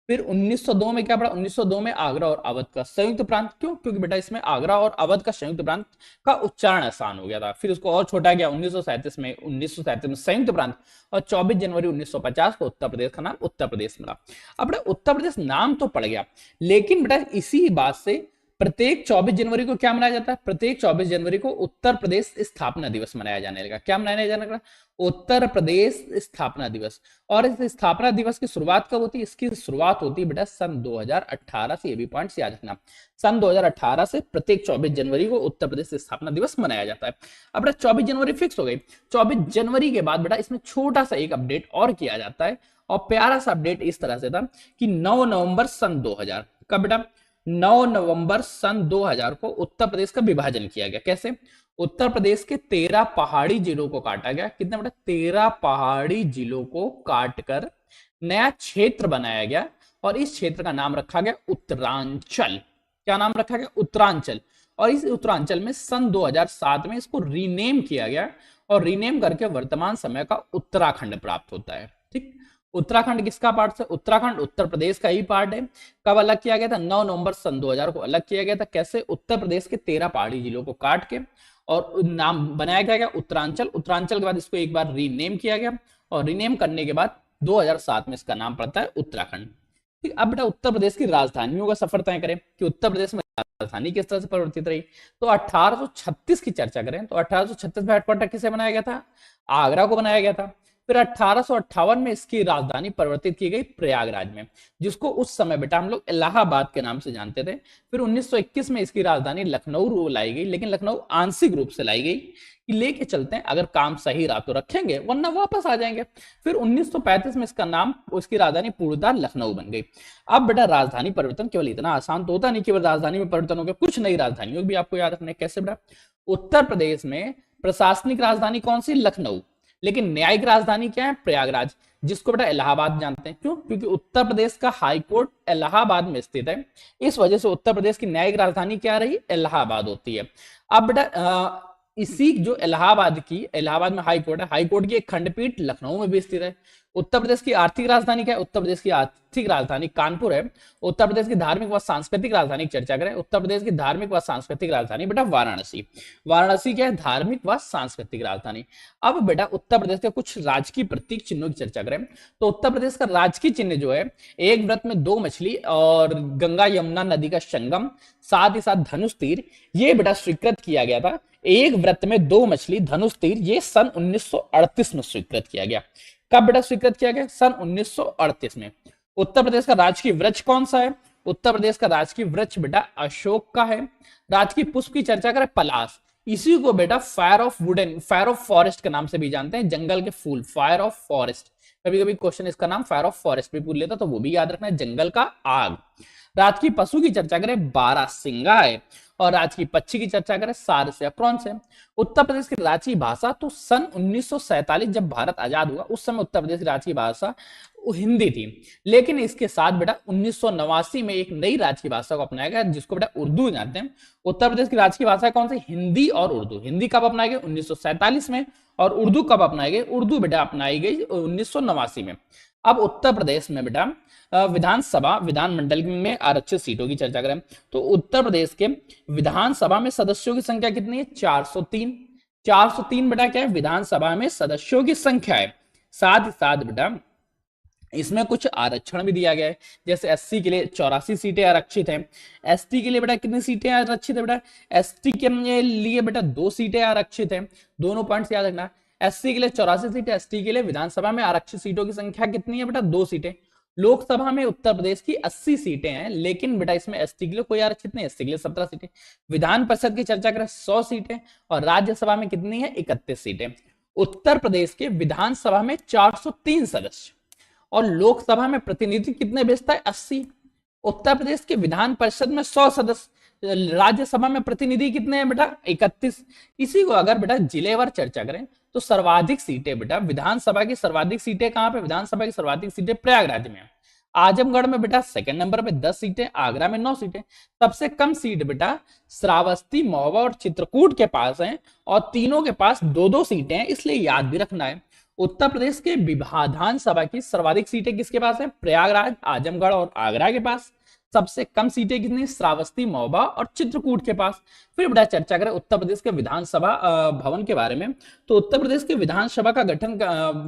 फिर 1902 में क्या पड़ा? 1902 में आगरा और अवध का संयुक्त प्रांत। क्यों? क्योंकि बेटा इसमें आगरा और अवध का संयुक्त प्रांत का उच्चारण आसान हो गया था। फिर उसको और छोटा गया 1937 में संयुक्त प्रांत और 24 जनवरी 1950 को उत्तर प्रदेश का नाम उत्तर प्रदेश मिला। अब बेटा उत्तर प्रदेश नाम तो पड़ गया, लेकिन बेटा इसी बात से प्रत्येक 24 जनवरी को क्या मनाया जाता है? प्रत्येक 24 जनवरी को उत्तर प्रदेश स्थापना दिवस मनाया जाने लगा। क्या मनाया जाने लगा? उत्तर प्रदेश स्थापना दिवस। और इस स्थापना दिवस की शुरुआत कब होती है? इसकी शुरुआत होती है बेटा सन 2018 से। ये भी पॉइंट्स याद रखना, सन 2018 से प्रत्येक 24 जनवरी को उत्तर प्रदेश स्थापना दिवस मनाया जाता है। अब बेटा 24 जनवरी फिक्स हो गई। 24 जनवरी के बाद बेटा इसमें छोटा सा एक अपडेट और किया जाता है और प्यारा सा अपडेट इस तरह से था कि 9 नवंबर सन 2000, कब बेटा? 9 नवंबर सन 2000 को उत्तर प्रदेश का विभाजन किया गया। कैसे? उत्तर प्रदेश के 13 पहाड़ी जिलों को काटा गया। कितने बेटा? 13 पहाड़ी जिलों को काटकर नया क्षेत्र बनाया गया और इस क्षेत्र का नाम रखा गया उत्तरांचल। क्या नाम रखा गया? उत्तरांचल। और इस उत्तरांचल में सन 2007 में इसको रीनेम किया गया और रीनेम करके वर्तमान समय का उत्तराखंड प्राप्त होता है। ठीक, उत्तराखंड किसका पार्ट है? उत्तराखंड उत्तर प्रदेश का ही पार्ट है। कब अलग किया गया था? 9 नवंबर सन 2000 को अलग किया गया था। कैसे? उत्तर प्रदेश के 13 पहाड़ी जिलों को काट के और नाम बनाया गया उत्तरांचल। उत्तरांचल के बाद इसको एक बार रीनेम किया गया और रीनेम करने के बाद 2007 में इसका नाम पड़ता है उत्तराखंड। ठीक, अब बेटा उत्तर प्रदेश की राजधानियों का सफर तय करें कि उत्तर प्रदेश में राजधानी किस तरह से परिवर्तित रही। तो 1836 की चर्चा करें तो 1836 में हेडक्वार्टर किसे बनाया गया था? आगरा को बनाया गया था। फिर 1858 में इसकी राजधानी परिवर्तित की गई प्रयागराज में, जिसको उस समय बेटा हम लोग इलाहाबाद के नाम से जानते थे। फिर 1921 में इसकी राजधानी लखनऊ लाई गई, लेकिन लखनऊ आंशिक रूप से लाई गई कि लेके चलते हैं, अगर काम सही रहा तो रखेंगे वरना वापस आ जाएंगे। फिर 1935 में इसका नाम, उसकी राजधानी पूर्णतः लखनऊ बन गई। अब बेटा राजधानी परिवर्तन केवल इतना आसान तो होता नहीं, केवल राजधानी में परिवर्तन हो गया, कुछ नई राजधानियों भी आपको याद रखना है। कैसे बेटा? उत्तर प्रदेश में प्रशासनिक राजधानी कौन सी? लखनऊ, लेकिन न्यायिक राजधानी क्या है? प्रयागराज, जिसको बेटा इलाहाबाद जानते हैं। क्यों? क्योंकि उत्तर प्रदेश का हाई कोर्ट इलाहाबाद में स्थित है, इस वजह से उत्तर प्रदेश की न्यायिक राजधानी क्या रही? इलाहाबाद होती है। अब बेटा इसी जो इलाहाबाद में हाई कोर्ट है, हाई कोर्ट की एक खंडपीठ लखनऊ में भी स्थित है। उत्तर प्रदेश की आर्थिक राजधानी क्या है? उत्तर प्रदेश की आर्थिक राजधानी कानपुर है। उत्तर प्रदेश की धार्मिक व सांस्कृतिक राजधानी की चर्चा करें, उत्तर प्रदेश की धार्मिक व सांस्कृतिक राजधानी बेटा वाराणसी। वाराणसी क्या है? धार्मिक व सांस्कृतिक राजधानी। अब बेटा उत्तर प्रदेश के कुछ राजकीय प्रतीक चिन्हों की चर्चा करें तो उत्तर प्रदेश का राजकीय चिन्ह जो है, एक वृत्त में 2 मछली और गंगा यमुना नदी का संगम, साथ ही साथ धनुष तीर, ये बेटा स्वीकृत किया गया था। एक वृत्त में 2 मछली धनुष तीर, ये सन 1938 में स्वीकृत किया गया। कब बेटा स्वीकृत किया गया? सन 1938 में। उत्तर प्रदेश का राजकीय वृक्ष कौन सा है? उत्तर प्रदेश का राजकीय वृक्ष बेटा अशोक का है। राजकीय पुष्प की चर्चा करें, पलाश, इसी को बेटा फायर ऑफ फॉरेस्ट के नाम से भी जानते हैं, जंगल के फूल, फायर ऑफ फॉरेस्ट। कभी कभी क्वेश्चन इसका नाम फायर ऑफ फॉरेस्ट भी पूछ लेता, तो वो भी याद रखना है, जंगल का आग। राजकीय पशु की चर्चा करें, बारहसिंगा है। और राजकीय पक्षी की चर्चा करें, सारस या क्रॉन्स है। उत्तर प्रदेश की राजकीय भाषा तो सन 1947 जब भारत आजाद हुआ उस समय उत्तर प्रदेश की राजकीय भाषा हिंदी थी, लेकिन इसके साथ बेटा 1989 में एक नई राजकीय भाषा को अपनाया गया, जिसको बेटा उर्दू जानते हैं। उत्तर प्रदेश की राजकीय भाषा कौन सी? हिंदी और उर्दू। हिंदी कब अपनाई गई? 1947 में। और उर्दू कब अपनाई गई? उर्दू बेटा अपनाई गई 1989 में। अब उत्तर प्रदेश में बेटा विधानसभा विधानमंडल में आरक्षित सीटों की चर्चा करें तो उत्तर प्रदेश के विधानसभा में सदस्यों की संख्या कितनी है? 403। 403 बेटा क्या है? विधानसभा में सदस्यों की संख्या है। साथ ही साथ बेटा इसमें कुछ आरक्षण भी दिया गया है। जैसे एससी के लिए 84 सीटें आरक्षित हैं। एसटी के लिए बेटा कितनी सीटें आरक्षित है? बेटा एसटी के लिए बेटा 2 सीटें आरक्षित हैं। दोनों पॉइंट्स याद रखना। एससी के लिए 84 सीटें, एसटी के लिए विधानसभा में आरक्षित सीटों की संख्या कितनी है? बेटा 2 सीटें। लोकसभा में उत्तर प्रदेश की 80 सीटें हैं, लेकिन बेटा इसमें एसटी के लिए कोई आरक्षित नहीं, एसटी के लिए 17 सीटें। विधान परिषद की चर्चा करें 100 सीटें, और राज्यसभा में कितनी है? 31 सीटें। उत्तर प्रदेश के विधानसभा में 403 सदस्य और लोकसभा में प्रतिनिधि कितने भेजता है? 80। उत्तर प्रदेश के विधान परिषद में 100 सदस्य, राज्यसभा में प्रतिनिधि कितने हैं बेटा? 31। इसी को अगर बेटा जिलेवार चर्चा करें तो सर्वाधिक सीटें बेटा विधानसभा की सर्वाधिक सीटें कहां पे? विधानसभा की सर्वाधिक सीटें प्रयागराज में। आजमगढ़ में बेटा सेकंड नंबर पे 10 सीटें, आगरा में 9 सीटें। सबसे कम सीट बेटा श्रावस्ती, महोबा और चित्रकूट के पास है, और तीनों के पास 2-2 सीटें हैं, इसलिए याद भी रखना है। उत्तर प्रदेश के विधानसभा की सर्वाधिक सीटें किसके पास है? प्रयागराज, आजमगढ़ और आगरा के पास। सबसे कम सीटें कितनी? श्रावस्ती, महोबा और चित्रकूट के पास। फिर बेटा चर्चा करें उत्तर प्रदेश के विधानसभा भवन के बारे में, तो उत्तर प्रदेश के विधानसभा का गठन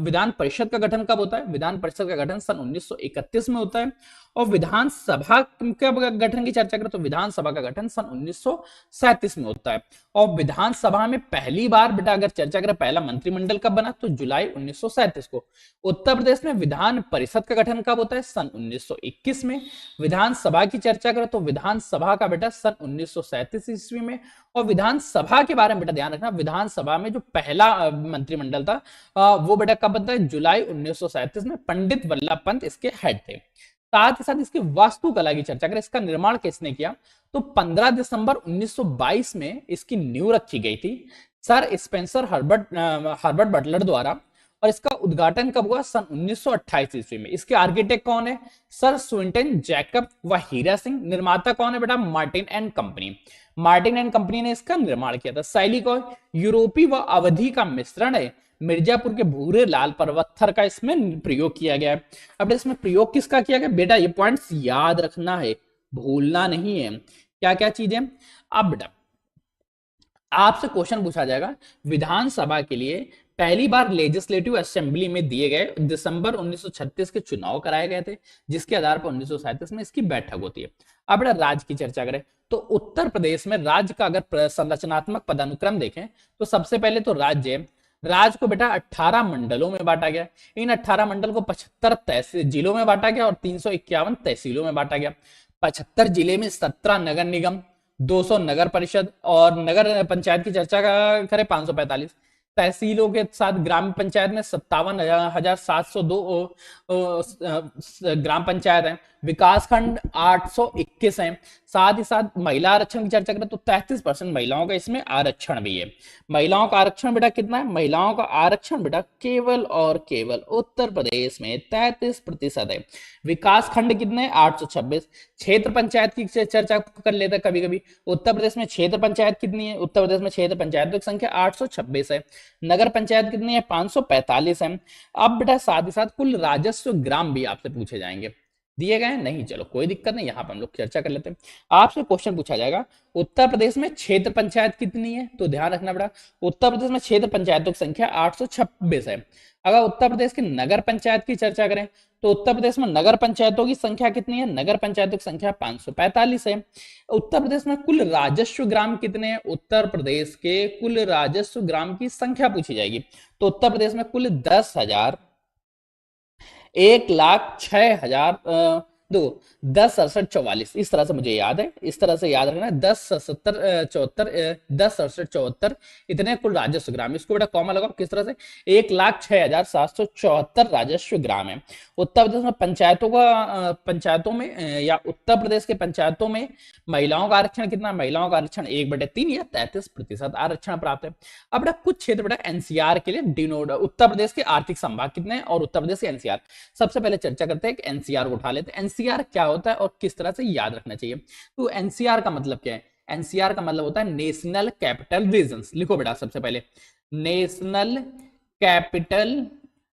विधान परिषद का गठन कब होता है? विधान परिषद का गठन सन 1931 में होता है। और विधानसभा का गठन की चर्चा करें तो विधानसभा का गठन सन 1937 में होता है। और विधानसभा में पहली बार बेटा अगर चर्चा करें पहला मंत्रिमंडल कब बना, तो जुलाई 1937 को। उत्तर प्रदेश में विधान परिषद का गठन कब होता है? सन 1921 में। विधानसभा की चर्चा करें तो विधानसभा का बेटा सन 1937 ईस्वी में। और विधानसभा के बारे में बेटा ध्यान रखना, विधानसभा में जो पहला मंत्रिमंडल था वो बेटा कब बनता है? जुलाई 1937 में। पंडित वल्लभ पंत इसके हेड थे। साथ ही साथ इसकी वास्तुकला की चर्चा करें, इसका निर्माण किसने किया, तो 15 दिसंबर 1922 में इसकी नींव रखी गई थी सर स्पेंसर हर्बर्ट बटलर द्वारा। और इसका उद्घाटन कब हुआ? सन 1928 ईस्वी में। इसके आर्किटेक्ट कौन है? सर स्विंटन जैकब व हीरा सिंह। निर्माता कौन है बेटा? Martin and company. Martin and company ने इसका निर्माण किया था। शैली कौन? यूरोपीय व अवधि का मिश्रण है। मिर्जापुर के भूरे लाल पत्थर का इसमें प्रयोग किया गया है। अब इसमें प्रयोग किसका किया गया बेटा? ये पॉइंट्स याद रखना है, भूलना नहीं है। क्या क्या चीजें? अब बेटा आपसे क्वेश्चन पूछा जाएगा, विधानसभा के लिए पहली बार लेजिस्लेटिव असेंबली में दिए गए दिसंबर 1936 के चुनाव कराए गए थे, जिसके आधार पर 1937 में इसकी बैठक होती है। अब बेटा राज्य की चर्चा करें तो उत्तर प्रदेश में राज्य का अगर संरचनात्मक पदानुक्रम देखें तो सबसे पहले तो राज्य को बेटा 18 मंडलों में बांटा गया। इन 18 मंडल को 75 जिलों में बांटा गया और 351 तहसीलों में बांटा गया। 75 जिले में 17 नगर निगम, 200 नगर परिषद और नगर पंचायत की चर्चा करें 545। तहसीलों के साथ ग्राम पंचायत में 57,702 ग्राम पंचायत है। विकास खंड 821 है। साथ ही साथ महिला आरक्षण की चर्चा करें तो 33% महिलाओं का इसमें आरक्षण भी है। महिलाओं का आरक्षण बेटा कितना है? महिलाओं का आरक्षण बेटा केवल और केवल उत्तर प्रदेश में 33% है। विकास खंड कितने? 826। क्षेत्र पंचायत की चर्चा कर लेते हैं कभी कभी। उत्तर प्रदेश में क्षेत्र पंचायत कितनी है? उत्तर प्रदेश में क्षेत्र पंचायतों की संख्या 826 है। नगर पंचायत कितनी है? 545 है। अब बेटा साथ ही साथ कुल राजस्व ग्राम भी आपसे पूछे जाएंगे, दिए गए नहीं, चलो कोई दिक्कत नहीं, यहां पर हम लोग चर्चा कर लेते हैं। आपसे क्वेश्चन पूछा जाएगा उत्तर प्रदेश में क्षेत्र पंचायत कितनी है, तो ध्यान रखना बेटा उत्तर प्रदेश में क्षेत्र पंचायतों की संख्या 826 है। अगर उत्तर प्रदेश की नगर पंचायत की चर्चा करें तो उत्तर प्रदेश में नगर पंचायतों की संख्या कितनी है? नगर पंचायतों की संख्या 545 है। उत्तर प्रदेश में कुल राजस्व ग्राम कितने हैं? उत्तर प्रदेश के कुल राजस्व ग्राम की संख्या पूछी जाएगी तो उत्तर प्रदेश में कुल 10,000 1,06,000 दो 10,68,44 इस तरह से मुझे याद है, इस तरह से याद रखना है। 10,67,74 इतने कुल राजस्व ग्राम। इसको बेटा कॉमा लगाओ किस तरह से? 1,06,774 राजस्व ग्राम है। उत्तर प्रदेश में पंचायतों में या उत्तर प्रदेश के पंचायतों में महिलाओं का आरक्षण कितना? महिलाओं का आरक्षण 1/3 या 33% आरक्षण प्राप्त है। अब बेटा कुछ क्षेत्र बेटा एनसीआर के लिए डिनोट, उत्तर प्रदेश के आर्थिक संभाग कितने हैं और उत्तर प्रदेश के एनसीआर। सबसे पहले चर्चा करते हैं एनसीआर को उठा लेते हैं। एनसीआर क्या होता है और किस तरह से याद रखना चाहिए? तो एनसीआर का मतलब क्या है? एनसीआर का मतलब होता है नेशनल कैपिटल रीजन्स। लिखो बेटा सबसे पहले नेशनल कैपिटल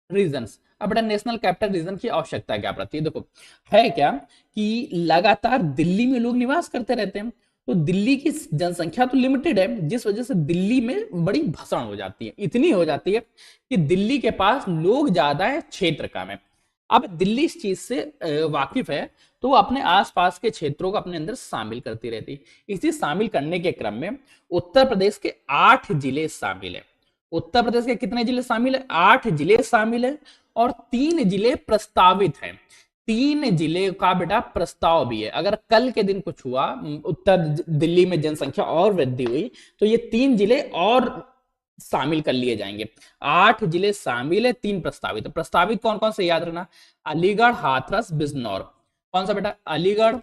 रीजन्स। अब बेटा नेशनल कैपिटल रीजन की आवश्यकता क्या पड़ती है? देखो है क्या कि लगातार दिल्ली में लोग निवास करते रहते हैं, तो दिल्ली की जनसंख्या तो लिमिटेड है, जिस वजह से दिल्ली में बड़ी भसड़ हो जाती है, इतनी हो जाती है कि दिल्ली के पास लोग ज्यादा है, क्षेत्र कम है। अब दिल्ली इस चीज से वाकिफ है, तो वो अपने आसपास के क्षेत्रों को अपने अंदर शामिल करती रहती। इसी शामिल करने के क्रम में उत्तर प्रदेश के 8 जिले शामिल है। उत्तर प्रदेश के कितने जिले शामिल है? 8 जिले शामिल है, और 3 जिले प्रस्तावित हैं। 3 जिले का बेटा प्रस्ताव भी है। अगर कल के दिन कुछ हुआ, उत्तर दिल्ली में जनसंख्या और वृद्धि हुई, तो ये 3 जिले और शामिल कर लिए जाएंगे। 8 जिले शामिल है, 3 प्रस्तावित है। प्रस्तावित कौन कौन से याद रखना? अलीगढ़, हाथरस, बिजनौर। कौन सा बेटा? अलीगढ़,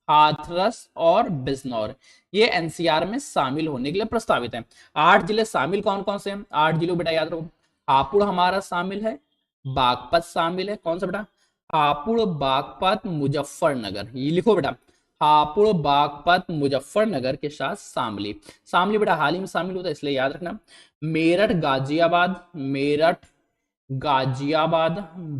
हाथरस और बिजनौर, ये एनसीआर में शामिल होने के लिए प्रस्तावित है। 8 जिले शामिल कौन कौन से हैं? 8 जिलों बेटा याद रखो, हापुड़ हमारा शामिल है, बागपत शामिल है। कौन सा बेटा? हापुड़, बागपत, मुजफ्फरनगर, ये लिखो बेटा, हापुड़, बागपत, मुजफ्फरनगर के साथ शामली। शामली बेटा हाल ही में शामिल होता है, इसलिए याद रखना। मेरठ, गाजियाबाद, मेरठ, गाजियाबाद,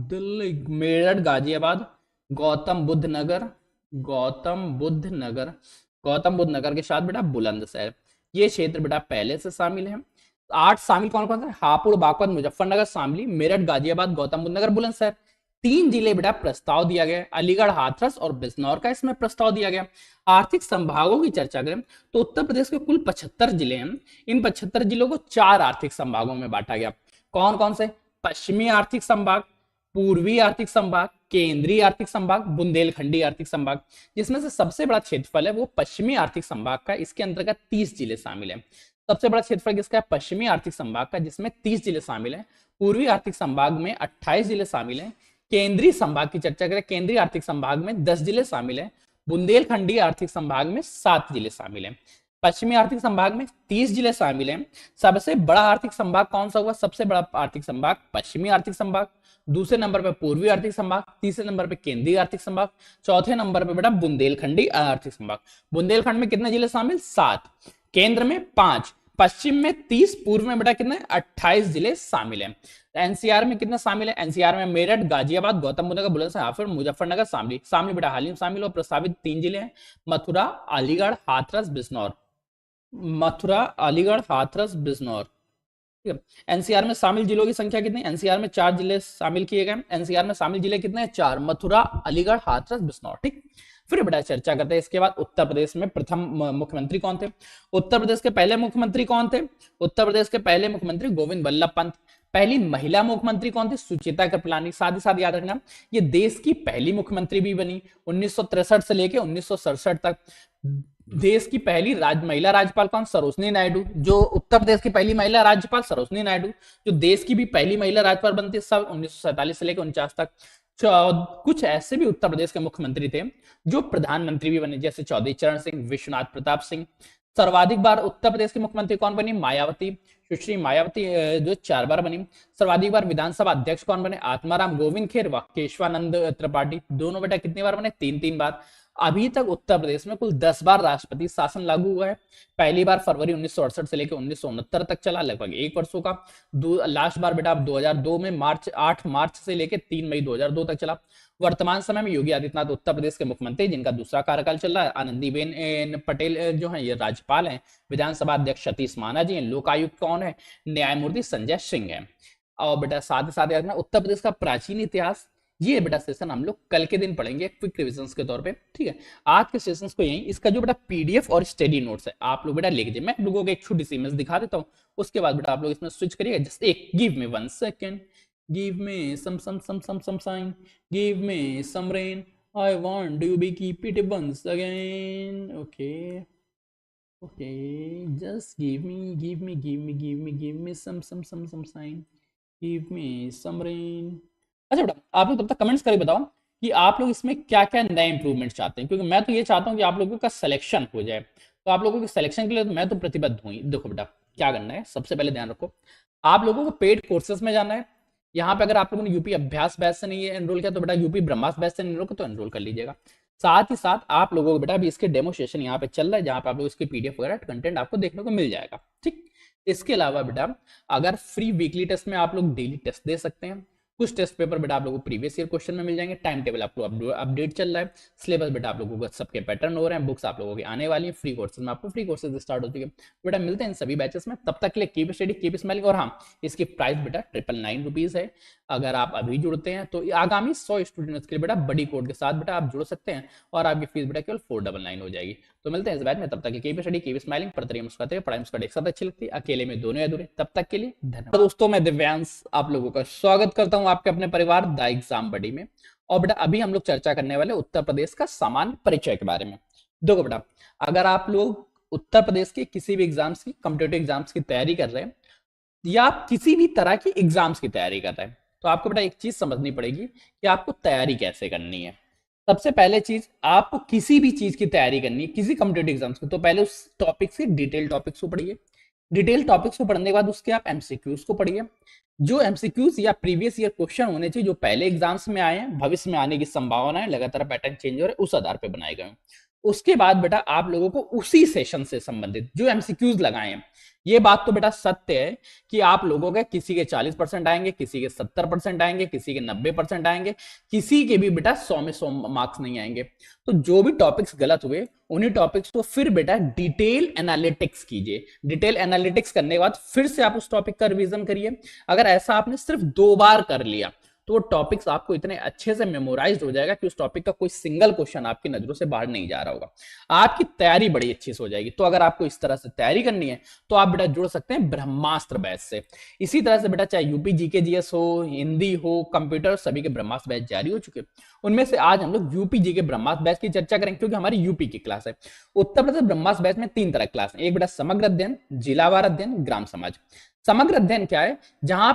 दिल्ली, मेरठ, गाजियाबाद, गौतम बुद्ध नगर, गौतम बुद्ध नगर, गौतम बुद्ध नगर के साथ बेटा बुलंदशहर, ये क्षेत्र बेटा पहले से शामिल है। 8 शामिल कौन कौन से? हापुड़, बागपत, मुजफ्फरनगर, शामली, मेरठ, गाजियाबाद, गौतम बुद्ध नगर, बुलंदशहर। 3 जिले बेटा प्रस्ताव दिया गया, अलीगढ़, हाथरस और बिजनौर का इसमें प्रस्ताव दिया गया। आर्थिक संभागों की चर्चा करें तो उत्तर प्रदेश के कुल 75 जिले हैं। इन 75 जिलों को 4 आर्थिक संभागों में बांटा गया। कौन कौन से? पश्चिमी आर्थिक संभाग, पूर्वी आर्थिक संभाग, केंद्रीय आर्थिक संभाग, बुंदेलखंडी आर्थिक संभाग। जिसमें से सबसे बड़ा क्षेत्रफल है वो पश्चिमी आर्थिक संभाग का, इसके अंतर्गत 30 जिले शामिल है। सबसे बड़ा क्षेत्रफल किसका है? पश्चिमी आर्थिक संभाग का, जिसमें 30 जिले शामिल है। पूर्वी आर्थिक संभाग में 28 जिले शामिल है। केंद्रीय संभाग की चर्चा करें, केंद्रीय आर्थिक संभाग में 10 जिले शामिल है। बुंदेलखंडी आर्थिक संभाग में 7 जिले शामिल है। पश्चिमी आर्थिक संभाग में 30 जिले शामिल हैं। सबसे बड़ा आर्थिक संभाग कौन सा हुआ? सबसे बड़ा आर्थिक संभाग पश्चिमी आर्थिक संभाग, दूसरे नंबर पे पूर्वी आर्थिक संभाग, तीसरे नंबर पे केंद्रीय आर्थिक संभाग, चौथे नंबर पे बेटा बुंदेलखंडी आर्थिक संभाग। बुंदेलखंड में कितने जिले शामिल? 7, केंद्र में 5, पश्चिम में 30, पूर्व में बेटा कितने? 28 जिले शामिल हैं। एनसीआर में कितने शामिल है? एनसीआर में मेरठ, गाजियाबाद, गौतम बुद्ध नगर, बुलंदशहर, मुजफ्फरनगर, शामली। शामली बेटा हाल ही में शामिल हो। प्रस्तावित 3 जिले हैं, मथुरा, अलीगढ़, हाथरस, बिजनौर। मथुरा, अलीगढ़, हाथरस, बिजनौर। ठीक है। एनसीआर में शामिल जिलों की संख्या कितनी? एनसीआर में 4 जिले शामिल किए गए। एनसीआर में शामिल जिले कितने हैं? 4, मथुरा, अलीगढ़, हाथरस, बिजनौर। ठीक, फिर बेटा चर्चा करते हैं इसके बाद उत्तर प्रदेश में प्रथम मुख्यमंत्री कौन थे। उत्तर प्रदेश के पहले मुख्यमंत्री कौन थे? उत्तर प्रदेश के पहले मुख्यमंत्री गोविंद बल्लभ पंत। पहली महिला मुख्यमंत्री कौन थी? सुचिता कृपलानी। साथ ही साथ याद रखना, ये देश की पहली मुख्यमंत्री भी बनी 1963 से लेके 1967 तक। देश की पहली महिला राज्यपाल कौन? सरोजनी नायडू। जो उत्तर प्रदेश की पहली महिला राज्यपाल सरोजनी नायडू, जो देश की भी पहली महिला राज्यपाल बनती है, सब 1947 से लेकर 49 तक। कुछ ऐसे भी उत्तर प्रदेश के मुख्यमंत्री थे जो प्रधानमंत्री भी बने, जैसे चौधरी चरण सिंह, विश्वनाथ प्रताप सिंह। सर्वाधिक बार उत्तर प्रदेश की मुख्यमंत्री कौन बनी? मायावती, सुश्री मायावती, जो 4 बार बनी। सर्वाधिक बार विधानसभा अध्यक्ष कौन बने? आत्माराम गोविंद खेर व केशवानंद त्रिपाठी। दोनों बेटा कितनी बार बने? 3-3 बार। अभी तक उत्तर प्रदेश में कुल 10 बार राष्ट्रपति शासन लागू हुआ है। पहली बार फरवरी 1968 से लेकर 1969 तक चला, लगभग 1 वर्षों का। लास्ट बार बेटा 2002 में 8 मार्च से लेकर 3 मई 2002 तक चला। वर्तमान समय में योगी आदित्यनाथ उत्तर प्रदेश के मुख्यमंत्री, जिनका दूसरा कार्यकाल चल रहा है। आनंदीबेन पटेल जो है ये राज्यपाल हैं। विधानसभा अध्यक्ष सतीश महाना जी हैं। लोकायुक्त कौन है? न्यायमूर्ति संजय सिंह है। और बेटा साथ ही साथ उत्तर प्रदेश का प्राचीन इतिहास, ये बेटा सेशन हम लोग कल के दिन पढ़ेंगे क्विक रिविजन के तौर पे। ठीक है, आज के सेशन को यही, इसका जो बेटा पीडीएफ और स्टडी नोट्स है आप लोग बेटा लिख दीजिए। मैं आप लोगों को एक छोटी सी इमेज दिखा देता हूँ, उसके बाद बेटा आप लोग इसमें स्विच करिएगा। जस्ट एक give me 1 second, give me some shine, give me some rain, I want you be keep it once again. Okay okay, just give me some shine, give me some rain. अच्छा बेटा आप लोग तब तक comments करके बताओ कि आप लोग इसमें क्या क्या नए इंप्रूवमेंट चाहते हैं, क्योंकि मैं तो ये चाहता हूँ कि आप लोगों का सिलेक्शन हो जाए। तो आप लोगों के सिलेक्शन के लिए तो मैं तो प्रतिबद्ध हूँ। देखो बेटा क्या करना है, सबसे पहले ध्यान रखो, आप लोगों को पेड कोर्सेज में जाना है। यहाँ पे अगर आप लोगों ने यूपी अभ्यास बैच से नहीं एनरोल किया तो बेटा यूपी ब्रह्मास्त्र बैच से एनरोल किया तो एनरोल कर लीजिएगा। साथ ही साथ आप लोगों को बेटा अभी इसके डेमोस्ट्रेशन यहाँ पे चल रहा है, जहाँ पे आप लोग इसके पीडीएफ वगैरह कंटेंट आपको देखने को मिल जाएगा। ठीक, इसके अलावा बेटा अगर फ्री वीकली टेस्ट में आप लोग डेली टेस्ट दे सकते हैं, कुछ टेस्ट पेपर बेटा आप लोगों को प्रीवियस ईयर क्वेश्चन में मिल जाएंगे। टाइम टेबल आपको अपडेट चल रहा है। सिलेबस बेटा आप लोगों को सबके पैटर्न हो रहे हैं। बुक्स आप लोगों की आने वाली है। फ्री कोर्सेज में आपको फ्री कोर्सेज स्टार्ट हो चुके हैं। बेटा मिलते हैं इन सभी बैचेस में। तब तक के लिए कीप स्टडी कीप स्माइलिंग। और हाँ, इसकी प्राइस बेटा 999 रुपीज है। अगर आप अभी जुड़ते हैं तो आगामी 100 स्टूडेंट्स के लिए बेटा बड़ी कोड के साथ बेटा आप जुड़ सकते हैं और आपकी फीस बेटा केवल 499 हो जाएगी। तो मिलते हैं इस बैच में। तब तक कीप स्टडी कीप स्माइलिंग। पढ़ते मुस्कुराते पढ़ाई मुस्कुराते एक साथ अच्छी लगती है, अकेले में दोनों अधूरे। तब तक के लिए धन्यवाद। दोस्तों मैं दिव्यांश आप लोगों का स्वागत करता हूं आपके अपने परिवार द एग्जाम बडी में। और बेटा अभी हम लोग चर्चा करने वाले उत्तर प्रदेश का सामान्य परिचय के बारे में। देखो बेटा, अगर आप लोग उत्तर प्रदेश के किसी भी एग्जाम्स की कॉम्पिटेटिव एग्जाम्स की तैयारी कर रहे हैं या आप किसी भी तरह की एग्जाम्स की तैयारी कर रहे हैं, तो आपको बेटा एक चीज समझनी पड़ेगी कि आपको तैयारी कैसे करनी है। सबसे पहले चीज, आपको किसी भी चीज की तैयारी करनी है, किसी कॉम्पिटेटिव एग्जाम्स की, तो पहले उस टॉपिक से डिटेल टॉपिक्स को पढ़िए। डिटेल टॉपिक्स को पढ़ने के बाद उसके आप एमसीक्यूज को पढ़िए। जो एमसीक्यूज या प्रीवियस ईयर क्वेश्चन होने चाहिए, जो पहले एग्जाम्स में आए हैं, भविष्य में आने की संभावना है, लगातार पैटर्न चेंज हो रहे हैं, उस आधार पर बनाए गए हैं। उसके बाद बेटा आप लोगों को उसी सेशन से संबंधित जो एमसीक्यूज लगाए हैं, ये बात तो बेटा सत्य है कि आप लोगों के किसी के 40% आएंगे, किसी के 70% आएंगे, किसी के 90% आएंगे, किसी के भी बेटा 100 में 100 मार्क्स नहीं आएंगे। तो जो भी टॉपिक्स गलत हुए उन्हीं टॉपिक्स को फिर बेटा डिटेल एनालिटिक्स कीजिए। डिटेल एनालिटिक्स करने के बाद फिर से आप उस टॉपिक का रिवीजन करिए। अगर ऐसा आपने सिर्फ 2 बार कर लिया तो वो टॉपिक्स आपको इतने अच्छे से मेमोराइज हो जाएगा कि उस टॉपिक का कोई सिंगल क्वेश्चन आपकी नजरों से बाहर नहीं जा रहा होगा। आपकी तैयारी बड़ी अच्छी से हो जाएगी। तो अगर आपको इस तरह से तैयारी करनी है तो आप बेटा जुड़ सकते हैं ब्रह्मास्त्र बैच से। इसी तरह से बेटा चाहे यूपी जीके जीएस हो, हिंदी हो, कंप्यूटर, सभी के ब्रह्मास्त्र बैच जारी हो चुके। उनमें से आज हम लोग यूपी जीके ब्रह्मास्त्र बैच की चर्चा करेंगे, क्योंकि हमारी यूपी की क्लास है। उत्तर प्रदेश ब्रह्मास्त्र बैच में 3 तरह की क्लास है। एक बेटा समग्र अध्ययन, जिलावार अध्ययन, ग्राम समाज। समग्र अध्ययन क्या है? जहां